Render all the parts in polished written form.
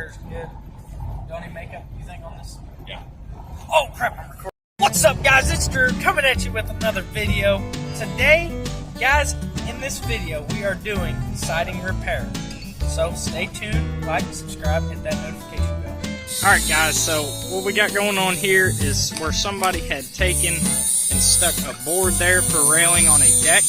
repair's good. Don't any makeup, you think, on this? Yeah. Oh crap, I'm recording. What's up, guys? It's Drew coming at you with another video. Today, guys, in this video, we are doing siding repair. So stay tuned, like, subscribe, hit that notification bell. Alright guys, so what we got going on here is where somebody had taken and stuck a board there for railing on a deck.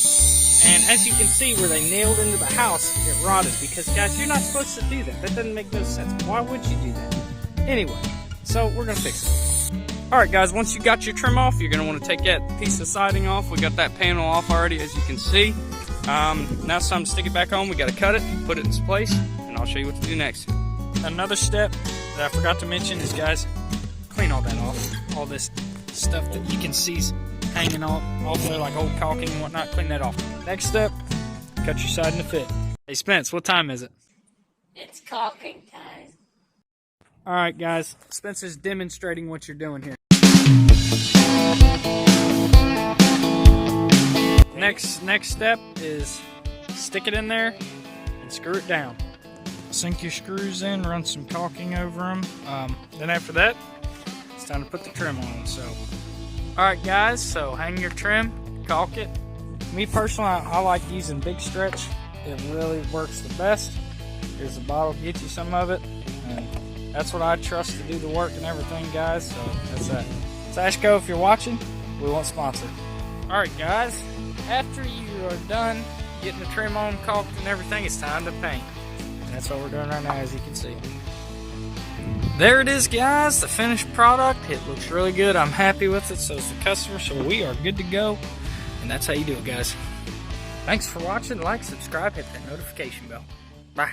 And as you can see, where they nailed into the house, it rotted. Because guys, you're not supposed to do that. That doesn't make no sense. Why would you do that? Anyway, so we're going to fix it. Alright guys, once you got your trim off, you're going to want to take that piece of siding off. We got that panel off already, as you can see. Now it's time to stick it back on. We got to cut it, put it in its place, and I'll show you what to do next. Another step that I forgot to mention is, guys, clean all that off. All this stuff that you can see's hanging off there like old caulking and whatnot. Clean that off. Next step, cut your siding to fit. Hey Spence, what time is it? It's caulking time. Alright guys, Spencer's demonstrating what you're doing here. Next step is stick it in there and screw it down. Sink your screws in, run some caulking over them. Then after that, it's time to put the trim on. So, alright guys, so hang your trim, caulk it. Me personally, I like using Big Stretch. It really works the best. Here's the bottle, get you some of it. And that's what I trust to do the work and everything, guys. So that's that. Sashco, if you're watching, we won't sponsor. Alright guys, after you are done getting the trim on, caulked and everything, it's time to paint. And that's what we're doing right now, as you can see. There it is, guys, the finished product. It looks really good. I'm happy with it, so is the customer, so we are good to go. And that's how you do it, guys. Thanks for watching. Like, subscribe, hit that notification bell. Bye.